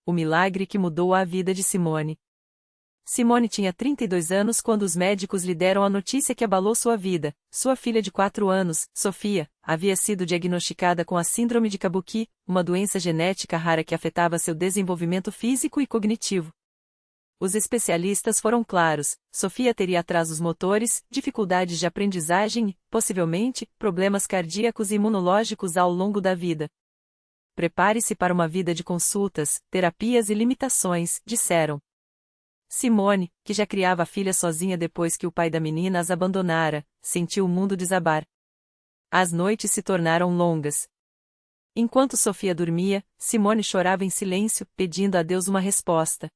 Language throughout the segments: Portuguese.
O milagre que mudou a vida de Simone. Simone tinha 32 anos quando os médicos lhe deram a notícia que abalou sua vida. Sua filha de 4 anos, Sofia, havia sido diagnosticada com a síndrome de Kabuki, uma doença genética rara que afetava seu desenvolvimento físico e cognitivo. Os especialistas foram claros: Sofia teria atrasos motores, dificuldades de aprendizagem e, possivelmente, problemas cardíacos e imunológicos ao longo da vida. Prepare-se para uma vida de consultas, terapias e limitações, disseram. Simone, que já criava a filha sozinha depois que o pai da menina as abandonara, sentiu o mundo desabar. As noites se tornaram longas. Enquanto Sofia dormia, Simone chorava em silêncio, pedindo a Deus uma resposta.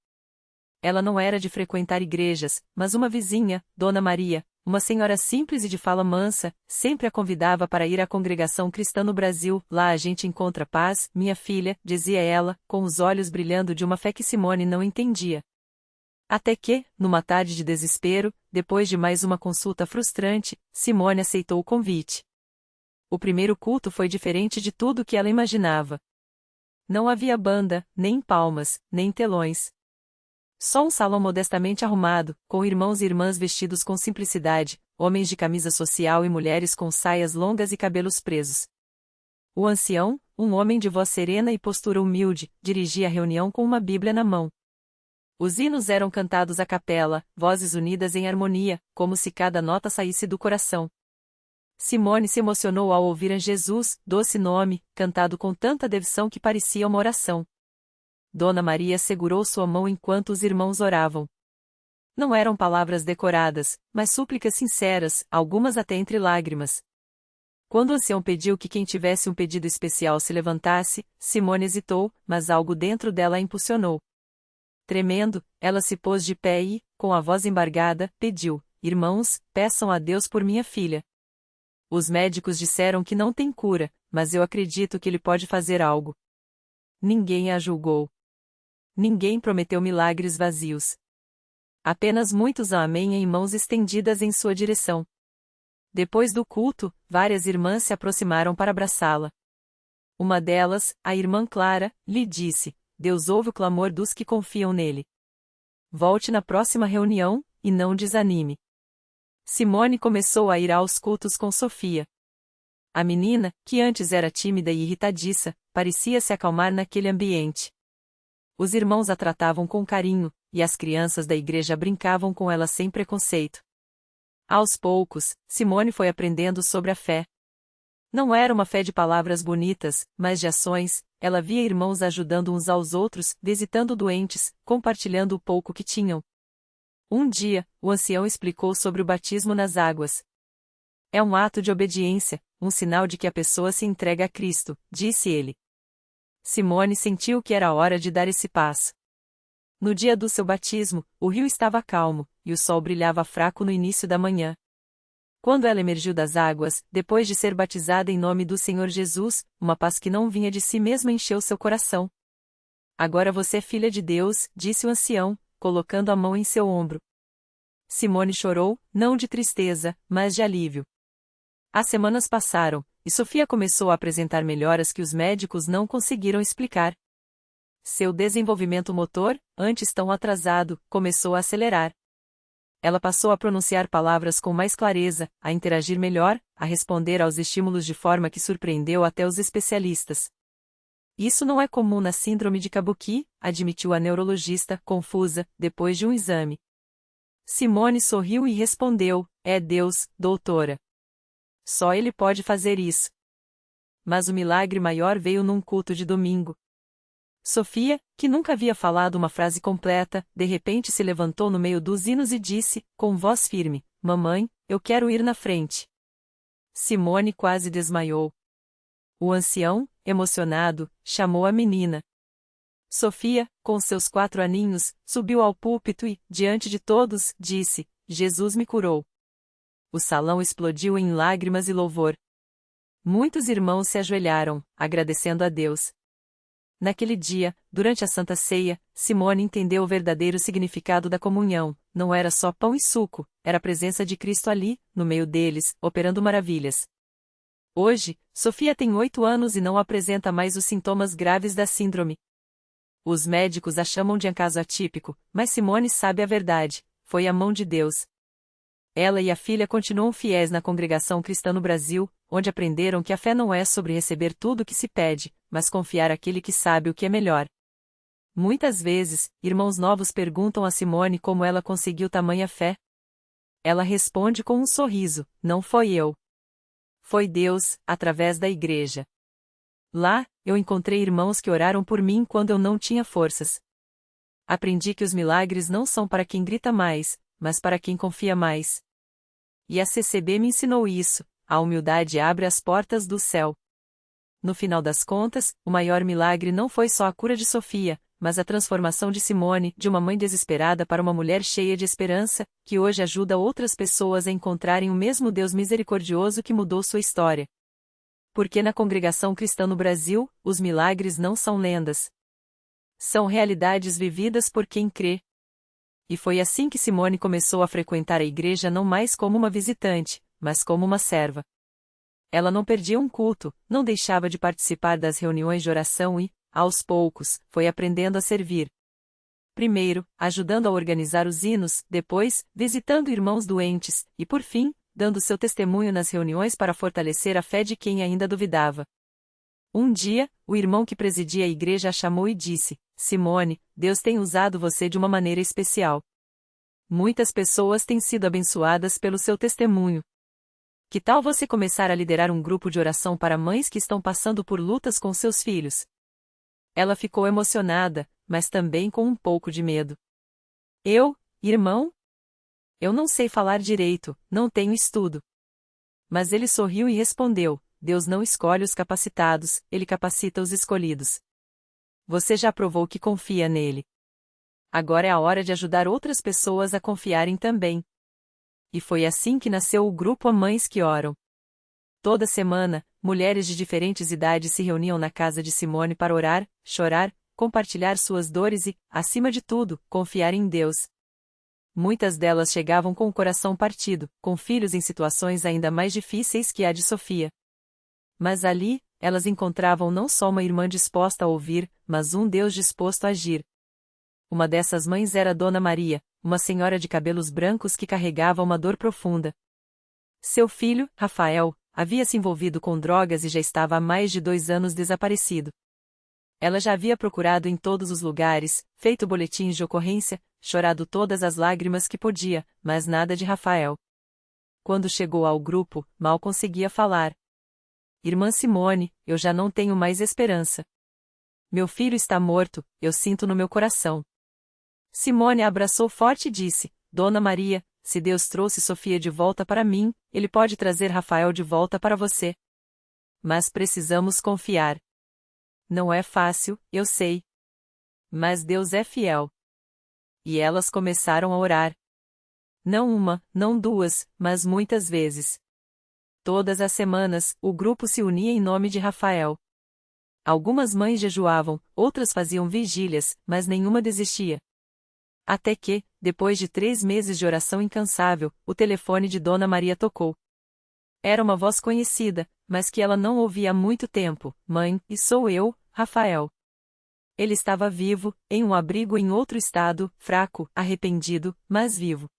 Ela não era de frequentar igrejas, mas uma vizinha, Dona Maria, uma senhora simples e de fala mansa, sempre a convidava para ir à congregação cristã no Brasil. Lá a gente encontra paz, minha filha, dizia ela, com os olhos brilhando de uma fé que Simone não entendia. Até que, numa tarde de desespero, depois de mais uma consulta frustrante, Simone aceitou o convite. O primeiro culto foi diferente de tudo o que ela imaginava. Não havia banda, nem palmas, nem telões. Só um salão modestamente arrumado, com irmãos e irmãs vestidos com simplicidade, homens de camisa social e mulheres com saias longas e cabelos presos. O ancião, um homem de voz serena e postura humilde, dirigia a reunião com uma Bíblia na mão. Os hinos eram cantados a capela, vozes unidas em harmonia, como se cada nota saísse do coração. Simone se emocionou ao ouvir Jesus, doce nome, cantado com tanta devoção que parecia uma oração. Dona Maria segurou sua mão enquanto os irmãos oravam. Não eram palavras decoradas, mas súplicas sinceras, algumas até entre lágrimas. Quando o ancião pediu que quem tivesse um pedido especial se levantasse, Simone hesitou, mas algo dentro dela a impulsionou. Tremendo, ela se pôs de pé e, com a voz embargada, pediu: Irmãos, peçam a Deus por minha filha. Os médicos disseram que não tem cura, mas eu acredito que ele pode fazer algo. Ninguém a julgou. Ninguém prometeu milagres vazios. Apenas muitos amém em mãos estendidas em sua direção. Depois do culto, várias irmãs se aproximaram para abraçá-la. Uma delas, a irmã Clara, lhe disse: Deus ouve o clamor dos que confiam nele. Volte na próxima reunião, e não desanime. Simone começou a ir aos cultos com Sofia. A menina, que antes era tímida e irritadiça, parecia se acalmar naquele ambiente. Os irmãos a tratavam com carinho, e as crianças da igreja brincavam com ela sem preconceito. Aos poucos, Simone foi aprendendo sobre a fé. Não era uma fé de palavras bonitas, mas de ações. Ela via irmãos ajudando uns aos outros, visitando doentes, compartilhando o pouco que tinham. Um dia, o ancião explicou sobre o batismo nas águas. É um ato de obediência, um sinal de que a pessoa se entrega a Cristo, disse ele. Simone sentiu que era hora de dar esse passo. No dia do seu batismo, o rio estava calmo, e o sol brilhava fraco no início da manhã. Quando ela emergiu das águas, depois de ser batizada em nome do Senhor Jesus, uma paz que não vinha de si mesma encheu seu coração. Agora você é filha de Deus, disse o ancião, colocando a mão em seu ombro. Simone chorou, não de tristeza, mas de alívio. As semanas passaram, e Sofia começou a apresentar melhoras que os médicos não conseguiram explicar. Seu desenvolvimento motor, antes tão atrasado, começou a acelerar. Ela passou a pronunciar palavras com mais clareza, a interagir melhor, a responder aos estímulos de forma que surpreendeu até os especialistas. Isso não é comum na síndrome de Kabuki, admitiu a neurologista, confusa, depois de um exame. Simone sorriu e respondeu: É Deus, doutora. Só ele pode fazer isso. Mas o milagre maior veio num culto de domingo. Sofia, que nunca havia falado uma frase completa, de repente se levantou no meio dos hinos e disse, com voz firme: Mamãe, eu quero ir na frente. Simone quase desmaiou. O ancião, emocionado, chamou a menina. Sofia, com seus 4 aninhos, subiu ao púlpito e, diante de todos, disse: Jesus me curou. O salão explodiu em lágrimas e louvor. Muitos irmãos se ajoelharam, agradecendo a Deus. Naquele dia, durante a Santa Ceia, Simone entendeu o verdadeiro significado da comunhão. Não era só pão e suco, era a presença de Cristo ali, no meio deles, operando maravilhas. Hoje, Sofia tem 8 anos e não apresenta mais os sintomas graves da síndrome. Os médicos a chamam de um caso atípico, mas Simone sabe a verdade: foi a mão de Deus. Ela e a filha continuam fiéis na congregação cristã no Brasil, onde aprenderam que a fé não é sobre receber tudo o que se pede, mas confiar àquele que sabe o que é melhor. Muitas vezes, irmãos novos perguntam a Simone como ela conseguiu tamanha fé. Ela responde com um sorriso: não foi eu. Foi Deus, através da igreja. Lá, eu encontrei irmãos que oraram por mim quando eu não tinha forças. Aprendi que os milagres não são para quem grita mais, mas para quem confia mais. E a CCB me ensinou isso: a humildade abre as portas do céu. No final das contas, o maior milagre não foi só a cura de Sofia, mas a transformação de Simone, de uma mãe desesperada para uma mulher cheia de esperança, que hoje ajuda outras pessoas a encontrarem o mesmo Deus misericordioso que mudou sua história. Porque na congregação cristã no Brasil, os milagres não são lendas. São realidades vividas por quem crê. E foi assim que Simone começou a frequentar a igreja não mais como uma visitante, mas como uma serva. Ela não perdia um culto, não deixava de participar das reuniões de oração e, aos poucos, foi aprendendo a servir. Primeiro, ajudando a organizar os hinos, depois, visitando irmãos doentes, e por fim, dando seu testemunho nas reuniões para fortalecer a fé de quem ainda duvidava. Um dia, o irmão que presidia a igreja a chamou e disse: Simone, Deus tem usado você de uma maneira especial. Muitas pessoas têm sido abençoadas pelo seu testemunho. Que tal você começar a liderar um grupo de oração para mães que estão passando por lutas com seus filhos? Ela ficou emocionada, mas também com um pouco de medo. Irmão? Eu não sei falar direito, não tenho estudo. Mas ele sorriu e respondeu: Deus não escolhe os capacitados, ele capacita os escolhidos. Você já provou que confia nele. Agora é a hora de ajudar outras pessoas a confiarem também. E foi assim que nasceu o grupo A Mães que Oram. Toda semana, mulheres de diferentes idades se reuniam na casa de Simone para orar, chorar, compartilhar suas dores e, acima de tudo, confiar em Deus. Muitas delas chegavam com o coração partido, com filhos em situações ainda mais difíceis que a de Sofia. Mas ali, elas encontravam não só uma irmã disposta a ouvir, mas um Deus disposto a agir. Uma dessas mães era Dona Maria, uma senhora de cabelos brancos que carregava uma dor profunda. Seu filho, Rafael, havia se envolvido com drogas e já estava há mais de 2 anos desaparecido. Ela já havia procurado em todos os lugares, feito boletins de ocorrência, chorado todas as lágrimas que podia, mas nada de Rafael. Quando chegou ao grupo, mal conseguia falar. Irmã Simone, eu já não tenho mais esperança. Meu filho está morto, eu sinto no meu coração. Simone a abraçou forte e disse: Dona Maria, se Deus trouxe Sofia de volta para mim, Ele pode trazer Rafael de volta para você. Mas precisamos confiar. Não é fácil, eu sei. Mas Deus é fiel. E elas começaram a orar. Não uma, não duas, mas muitas vezes. Todas as semanas, o grupo se unia em nome de Rafael. Algumas mães jejuavam, outras faziam vigílias, mas nenhuma desistia. Até que, depois de 3 meses de oração incansável, o telefone de Dona Maria tocou. Era uma voz conhecida, mas que ela não ouvia há muito tempo: Mãe, e sou eu, Rafael. Ele estava vivo, em um abrigo em outro estado, fraco, arrependido, mas vivo.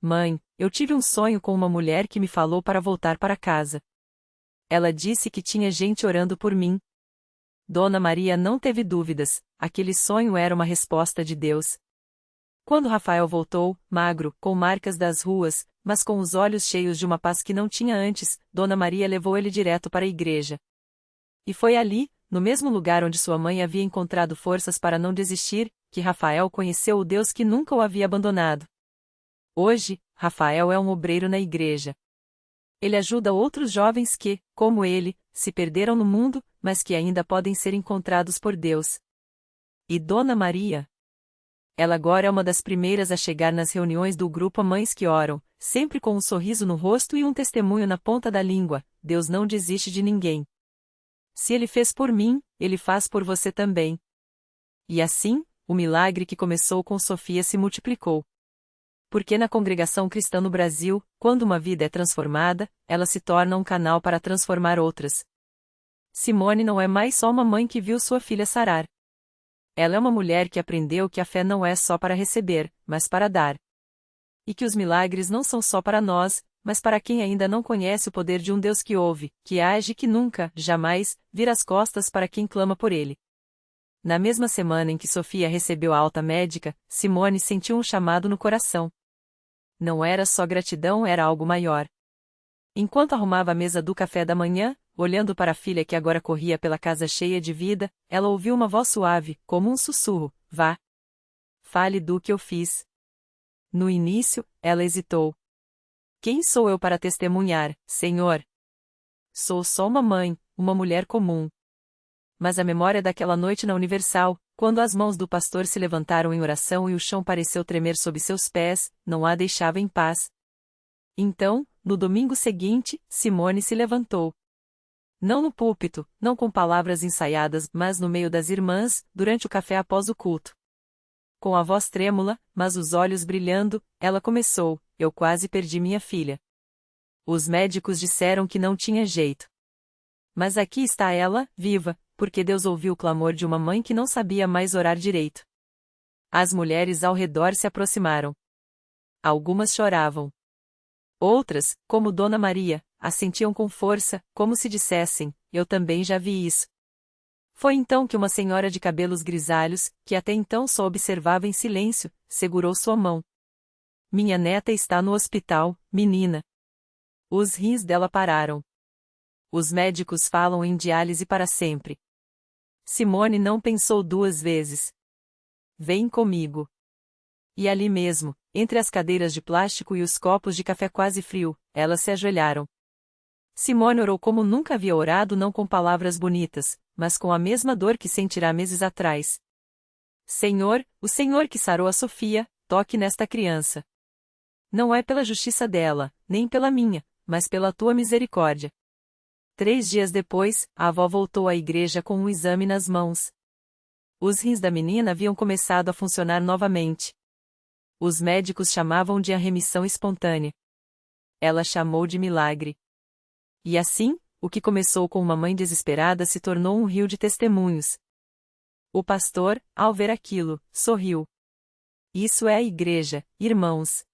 Mãe, eu tive um sonho com uma mulher que me falou para voltar para casa. Ela disse que tinha gente orando por mim. Dona Maria não teve dúvidas, aquele sonho era uma resposta de Deus. Quando Rafael voltou, magro, com marcas das ruas, mas com os olhos cheios de uma paz que não tinha antes, Dona Maria levou ele direto para a igreja. E foi ali, no mesmo lugar onde sua mãe havia encontrado forças para não desistir, que Rafael conheceu o Deus que nunca o havia abandonado. Hoje, Rafael é um obreiro na igreja. Ele ajuda outros jovens que, como ele, se perderam no mundo, mas que ainda podem ser encontrados por Deus. E Dona Maria? Ela agora é uma das primeiras a chegar nas reuniões do grupo A Mães que Oram, sempre com um sorriso no rosto e um testemunho na ponta da língua: Deus não desiste de ninguém. Se Ele fez por mim, Ele faz por você também. E assim, o milagre que começou com Sofia se multiplicou. Porque na congregação cristã no Brasil, quando uma vida é transformada, ela se torna um canal para transformar outras. Simone não é mais só uma mãe que viu sua filha sarar. Ela é uma mulher que aprendeu que a fé não é só para receber, mas para dar. E que os milagres não são só para nós, mas para quem ainda não conhece o poder de um Deus que ouve, que age e que nunca, jamais, vira as costas para quem clama por ele. Na mesma semana em que Sofia recebeu a alta médica, Simone sentiu um chamado no coração. Não era só gratidão, era algo maior. Enquanto arrumava a mesa do café da manhã, olhando para a filha que agora corria pela casa cheia de vida, ela ouviu uma voz suave, como um sussurro: vá. Fale do que eu fiz. No início, ela hesitou. Quem sou eu para testemunhar, Senhor? Sou só uma mãe, uma mulher comum. Mas a memória daquela noite na Universal, quando as mãos do pastor se levantaram em oração e o chão pareceu tremer sob seus pés, não a deixava em paz. Então, no domingo seguinte, Simone se levantou. Não no púlpito, não com palavras ensaiadas, mas no meio das irmãs, durante o café após o culto. Com a voz trêmula, mas os olhos brilhando, ela começou: eu quase perdi minha filha. Os médicos disseram que não tinha jeito. Mas aqui está ela, viva, porque Deus ouviu o clamor de uma mãe que não sabia mais orar direito. As mulheres ao redor se aproximaram. Algumas choravam. Outras, como Dona Maria, assentiam com força, como se dissessem: eu também já vi isso. Foi então que uma senhora de cabelos grisalhos, que até então só observava em silêncio, segurou sua mão. Minha neta está no hospital, menina. Os rins dela pararam. Os médicos falam em diálise para sempre. Simone não pensou duas vezes. Vem comigo. E ali mesmo, entre as cadeiras de plástico e os copos de café quase frio, elas se ajoelharam. Simone orou como nunca havia orado, não com palavras bonitas, mas com a mesma dor que sentirá meses atrás. Senhor, o Senhor que sarou a Sofia, toque nesta criança. Não é pela justiça dela, nem pela minha, mas pela tua misericórdia. 3 dias depois, a avó voltou à igreja com um exame nas mãos. Os rins da menina haviam começado a funcionar novamente. Os médicos chamavam de a remissão espontânea. Ela chamou de milagre. E assim, o que começou com uma mãe desesperada se tornou um rio de testemunhos. O pastor, ao ver aquilo, sorriu. Isso é a igreja, irmãos.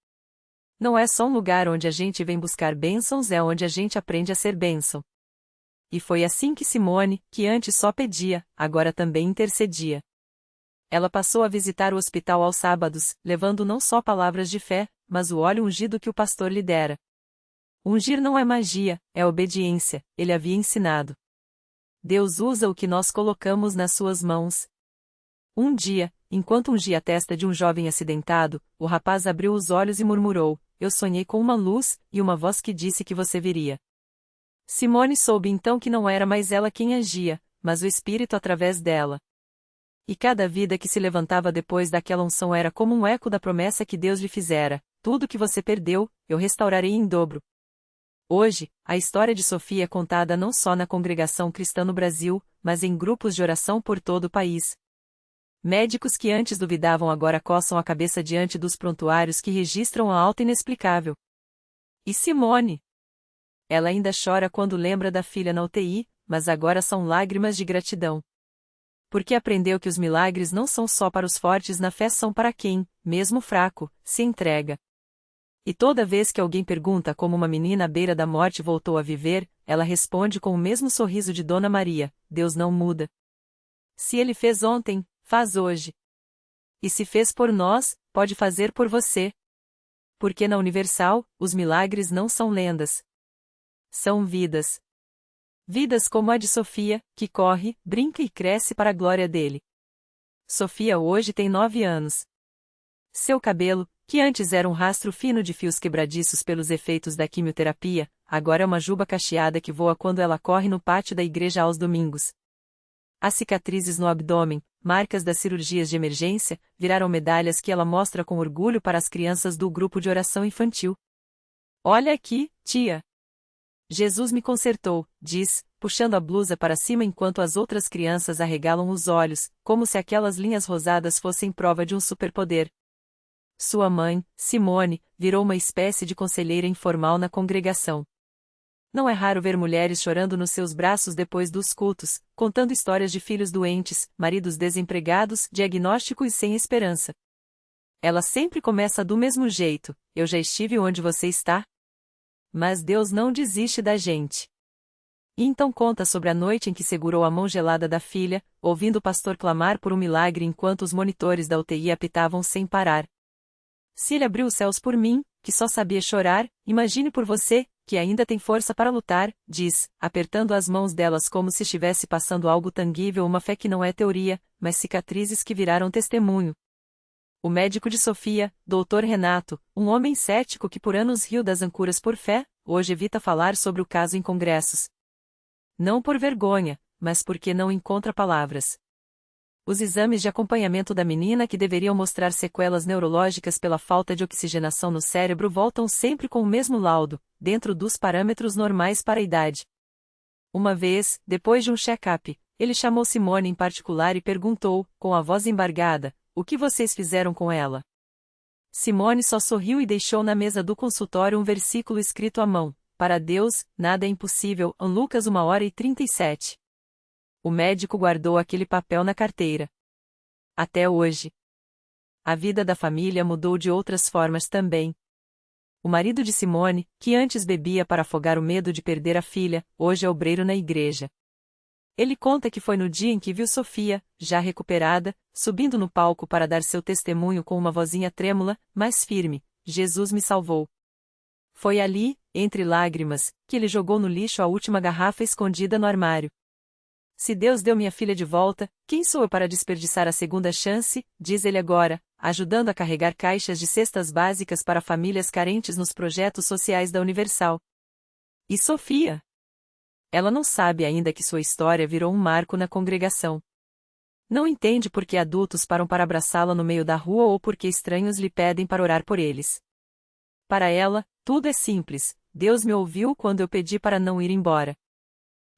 Não é só um lugar onde a gente vem buscar bênçãos, é onde a gente aprende a ser bênção. E foi assim que Simone, que antes só pedia, agora também intercedia. Ela passou a visitar o hospital aos sábados, levando não só palavras de fé, mas o óleo ungido que o pastor lhe dera. Ungir não é magia, é obediência, ele havia ensinado. Deus usa o que nós colocamos nas suas mãos. Um dia, enquanto ungia a testa de um jovem acidentado, o rapaz abriu os olhos e murmurou: eu sonhei com uma luz, e uma voz que disse que você viria. Simone soube então que não era mais ela quem agia, mas o Espírito através dela. E cada vida que se levantava depois daquela unção era como um eco da promessa que Deus lhe fizera: tudo que você perdeu, eu restaurarei em dobro. Hoje, a história de Sofia é contada não só na congregação cristã no Brasil, mas em grupos de oração por todo o país. Médicos que antes duvidavam agora coçam a cabeça diante dos prontuários que registram a alta inexplicável. E Simone? Ela ainda chora quando lembra da filha na UTI, mas agora são lágrimas de gratidão. Porque aprendeu que os milagres não são só para os fortes na fé, são para quem, mesmo fraco, se entrega. E toda vez que alguém pergunta como uma menina à beira da morte voltou a viver, ela responde com o mesmo sorriso de Dona Maria: Deus não muda. Se Ele fez ontem, faz hoje. E se fez por nós, pode fazer por você. Porque na Universal, os milagres não são lendas. São vidas. Vidas como a de Sofia, que corre, brinca e cresce para a glória dele. Sofia hoje tem 9 anos. Seu cabelo, que antes era um rastro fino de fios quebradiços pelos efeitos da quimioterapia, agora é uma juba cacheada que voa quando ela corre no pátio da igreja aos domingos. As cicatrizes no abdômen, marcas das cirurgias de emergência, viraram medalhas que ela mostra com orgulho para as crianças do grupo de oração infantil. Olha aqui, tia. Jesus me consertou, diz, puxando a blusa para cima enquanto as outras crianças arregalam os olhos, como se aquelas linhas rosadas fossem prova de um superpoder. Sua mãe, Simone, virou uma espécie de conselheira informal na congregação. Não é raro ver mulheres chorando nos seus braços depois dos cultos, contando histórias de filhos doentes, maridos desempregados, diagnósticos sem esperança. Ela sempre começa do mesmo jeito: eu já estive onde você está. Mas Deus não desiste da gente. E então conta sobre a noite em que segurou a mão gelada da filha, ouvindo o pastor clamar por um milagre enquanto os monitores da UTI apitavam sem parar. Se ele abriu os céus por mim, que só sabia chorar, imagine por você, que ainda tem força para lutar, diz, apertando as mãos delas como se estivesse passando algo tangível, uma fé que não é teoria, mas cicatrizes que viraram testemunho. O médico de Sofia, Dr. Renato, um homem cético que por anos riu das ancuras por fé, hoje evita falar sobre o caso em congressos. Não por vergonha, mas porque não encontra palavras. Os exames de acompanhamento da menina, que deveriam mostrar sequelas neurológicas pela falta de oxigenação no cérebro, voltam sempre com o mesmo laudo, dentro dos parâmetros normais para a idade. Uma vez, depois de um check-up, ele chamou Simone em particular e perguntou, com a voz embargada, o que vocês fizeram com ela? Simone só sorriu e deixou na mesa do consultório um versículo escrito à mão: para Deus, nada é impossível, Lucas 1h37. O médico guardou aquele papel na carteira. Até hoje. A vida da família mudou de outras formas também. O marido de Simone, que antes bebia para afogar o medo de perder a filha, hoje é obreiro na igreja. Ele conta que foi no dia em que viu Sofia, já recuperada, subindo no palco para dar seu testemunho com uma vozinha trêmula, mas firme: Jesus me salvou. Foi ali, entre lágrimas, que ele jogou no lixo a última garrafa escondida no armário. Se Deus deu minha filha de volta, quem sou eu para desperdiçar a segunda chance, diz ele agora, ajudando a carregar caixas de cestas básicas para famílias carentes nos projetos sociais da Universal. E Sofia? Ela não sabe ainda que sua história virou um marco na congregação. Não entende por que adultos param para abraçá-la no meio da rua ou por que estranhos lhe pedem para orar por eles. Para ela, tudo é simples: Deus me ouviu quando eu pedi para não ir embora.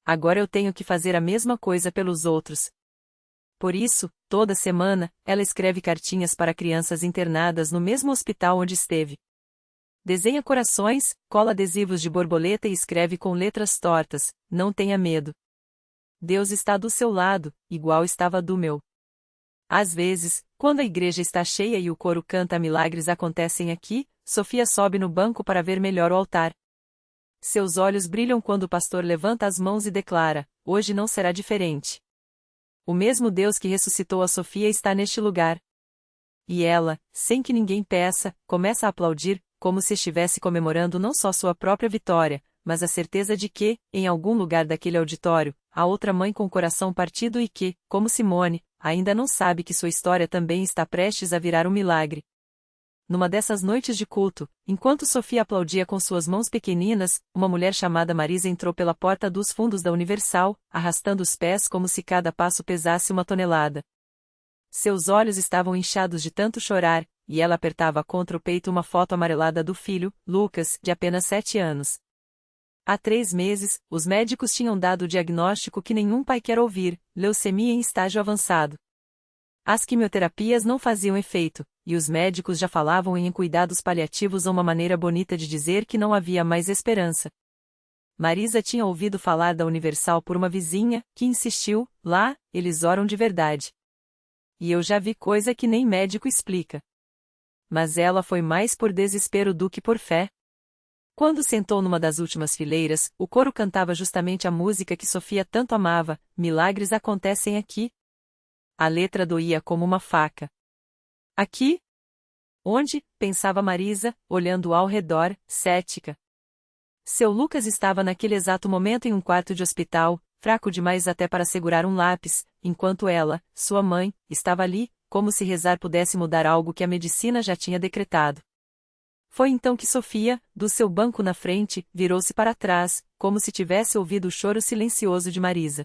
Agora eu tenho que fazer a mesma coisa pelos outros. Por isso, toda semana, ela escreve cartinhas para crianças internadas no mesmo hospital onde esteve. Desenha corações, cola adesivos de borboleta e escreve com letras tortas: não tenha medo. Deus está do seu lado, igual estava do meu. Às vezes, quando a igreja está cheia e o coro canta milagres acontecem aqui, Sofia sobe no banco para ver melhor o altar. Seus olhos brilham quando o pastor levanta as mãos e declara: hoje não será diferente. O mesmo Deus que ressuscitou a Sofia está neste lugar. E ela, sem que ninguém peça, começa a aplaudir, como se estivesse comemorando não só sua própria vitória, mas a certeza de que, em algum lugar daquele auditório, há outra mãe com o coração partido e que, como Simone, ainda não sabe que sua história também está prestes a virar um milagre. Numa dessas noites de culto, enquanto Sofia aplaudia com suas mãos pequeninas, uma mulher chamada Marisa entrou pela porta dos fundos da Universal, arrastando os pés como se cada passo pesasse 1 tonelada. Seus olhos estavam inchados de tanto chorar, e ela apertava contra o peito uma foto amarelada do filho, Lucas, de apenas 7 anos. Há 3 meses, os médicos tinham dado o diagnóstico que nenhum pai quer ouvir: leucemia em estágio avançado. As quimioterapias não faziam efeito, e os médicos já falavam em cuidados paliativos, uma maneira bonita de dizer que não havia mais esperança. Marisa tinha ouvido falar da Universal por uma vizinha, que insistiu: lá, eles oram de verdade. E eu já vi coisa que nem médico explica. Mas ela foi mais por desespero do que por fé. Quando sentou numa das últimas fileiras, o coro cantava justamente a música que Sofia tanto amava: milagres acontecem aqui. A letra doía como uma faca. Aqui? Onde? Pensava Marisa, olhando ao redor, cética. Seu Lucas estava naquele exato momento em um quarto de hospital, fraco demais até para segurar um lápis, enquanto ela, sua mãe, estava ali, como se rezar pudesse mudar algo que a medicina já tinha decretado. Foi então que Sofia, do seu banco na frente, virou-se para trás, como se tivesse ouvido o choro silencioso de Marisa.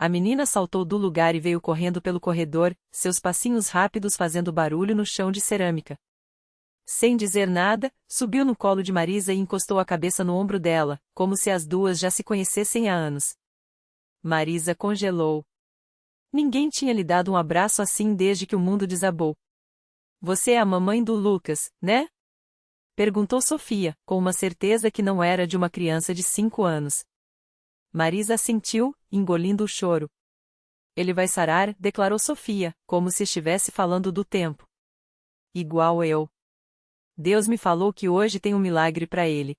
A menina saltou do lugar e veio correndo pelo corredor, seus passinhos rápidos fazendo barulho no chão de cerâmica. Sem dizer nada, subiu no colo de Marisa e encostou a cabeça no ombro dela, como se as duas já se conhecessem há anos. Marisa congelou. Ninguém tinha lhe dado um abraço assim desde que o mundo desabou. Você é a mamãe do Lucas, né? Perguntou Sofia, com uma certeza que não era de uma criança de 5 anos. Marisa assentiu, engolindo o choro. Ele vai sarar, declarou Sofia, como se estivesse falando do tempo. Igual eu. Deus me falou que hoje tem um milagre para ele.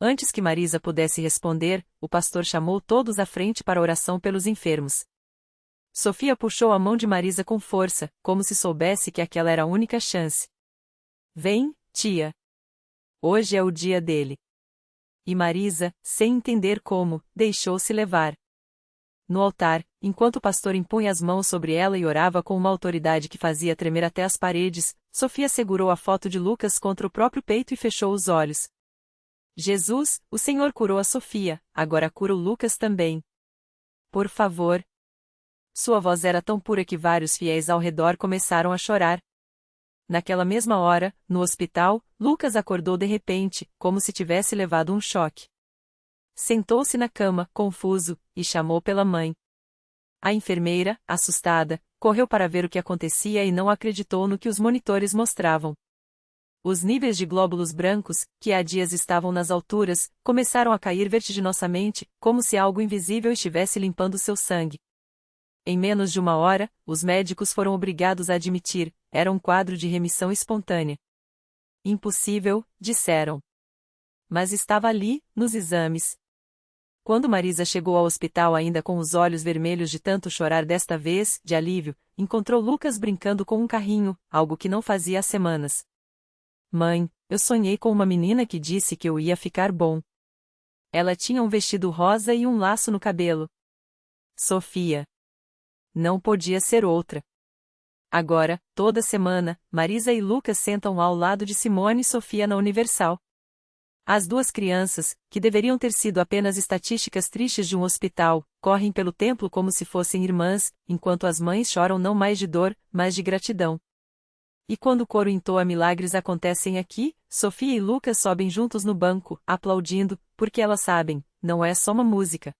Antes que Marisa pudesse responder, o pastor chamou todos à frente para a oração pelos enfermos. Sofia puxou a mão de Marisa com força, como se soubesse que aquela era a única chance. Vem, tia. Hoje é o dia dele. E Marisa, sem entender como, deixou-se levar. No altar, enquanto o pastor impunha as mãos sobre ela e orava com uma autoridade que fazia tremer até as paredes, Sofia segurou a foto de Lucas contra o próprio peito e fechou os olhos. Jesus, o Senhor curou a Sofia, agora cura o Lucas também. Por favor. Sua voz era tão pura que vários fiéis ao redor começaram a chorar. Naquela mesma hora, no hospital, Lucas acordou de repente, como se tivesse levado um choque. Sentou-se na cama, confuso, e chamou pela mãe. A enfermeira, assustada, correu para ver o que acontecia e não acreditou no que os monitores mostravam. Os níveis de glóbulos brancos, que há dias estavam nas alturas, começaram a cair vertiginosamente, como se algo invisível estivesse limpando seu sangue. Em menos de 1 hora, os médicos foram obrigados a admitir, era um quadro de remissão espontânea. Impossível, disseram. Mas estava ali, nos exames. Quando Marisa chegou ao hospital ainda com os olhos vermelhos de tanto chorar desta vez, de alívio, encontrou Lucas brincando com um carrinho, algo que não fazia há semanas. Mãe, eu sonhei com uma menina que disse que eu ia ficar bom. Ela tinha um vestido rosa e um laço no cabelo. Sofia. Não podia ser outra. Agora, toda semana, Marisa e Lucas sentam ao lado de Simone e Sofia na Universal. As duas crianças, que deveriam ter sido apenas estatísticas tristes de um hospital, correm pelo templo como se fossem irmãs, enquanto as mães choram não mais de dor, mas de gratidão. E quando o coro entoa milagres acontecem aqui, Sofia e Lucas sobem juntos no banco, aplaudindo, porque elas sabem, não é só uma música.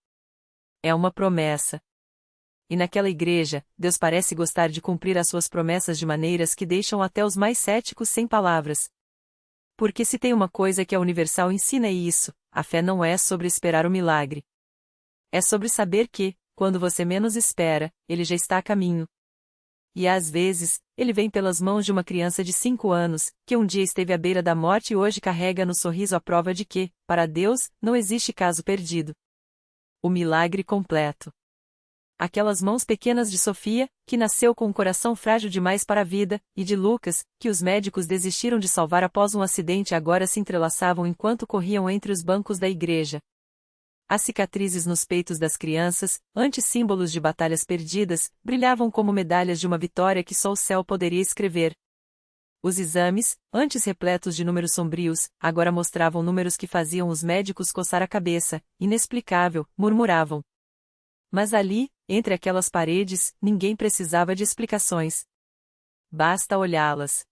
É uma promessa. E naquela igreja, Deus parece gostar de cumprir as suas promessas de maneiras que deixam até os mais céticos sem palavras. Porque se tem uma coisa que a Universal ensina é isso, a fé não é sobre esperar o milagre. É sobre saber que, quando você menos espera, ele já está a caminho. E às vezes, ele vem pelas mãos de uma criança de 5 anos, que um dia esteve à beira da morte e hoje carrega no sorriso a prova de que, para Deus, não existe caso perdido. O milagre completo. Aquelas mãos pequenas de Sofia, que nasceu com um coração frágil demais para a vida, e de Lucas, que os médicos desistiram de salvar após um acidente e agora se entrelaçavam enquanto corriam entre os bancos da igreja. As cicatrizes nos peitos das crianças, antes símbolos de batalhas perdidas, brilhavam como medalhas de uma vitória que só o céu poderia escrever. Os exames, antes repletos de números sombrios, agora mostravam números que faziam os médicos coçar a cabeça, inexplicável, murmuravam. Mas ali, entre aquelas paredes, ninguém precisava de explicações. Basta olhá-las.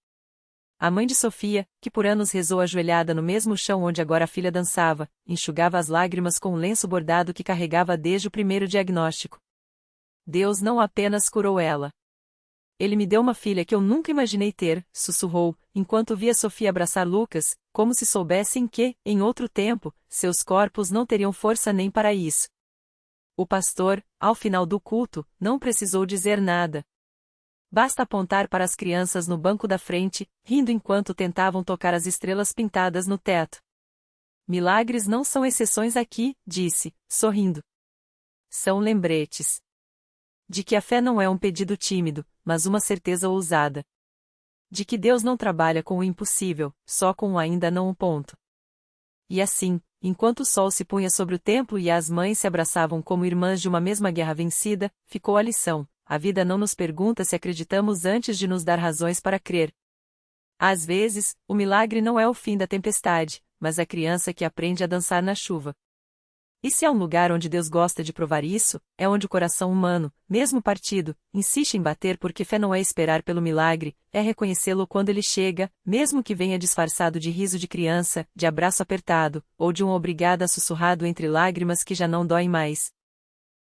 A mãe de Sofia, que por anos rezou ajoelhada no mesmo chão onde agora a filha dançava, enxugava as lágrimas com um lenço bordado que carregava desde o primeiro diagnóstico. Deus não apenas curou ela. Ele me deu uma filha que eu nunca imaginei ter, sussurrou, enquanto via Sofia abraçar Lucas, como se soubessem que, em outro tempo, seus corpos não teriam força nem para isso. O pastor, ao final do culto, não precisou dizer nada. Basta apontar para as crianças no banco da frente, rindo enquanto tentavam tocar as estrelas pintadas no teto. Milagres não são exceções aqui, disse, sorrindo. São lembretes. De que a fé não é um pedido tímido, mas uma certeza ousada. De que Deus não trabalha com o impossível, só com o ainda não. E assim, enquanto o sol se punha sobre o templo e as mães se abraçavam como irmãs de uma mesma guerra vencida, ficou a lição: a vida não nos pergunta se acreditamos antes de nos dar razões para crer. Às vezes, o milagre não é o fim da tempestade, mas a criança que aprende a dançar na chuva. E se há um lugar onde Deus gosta de provar isso, é onde o coração humano, mesmo partido, insiste em bater, porque fé não é esperar pelo milagre, é reconhecê-lo quando ele chega, mesmo que venha disfarçado de riso de criança, de abraço apertado, ou de um obrigada sussurrado entre lágrimas que já não doem mais.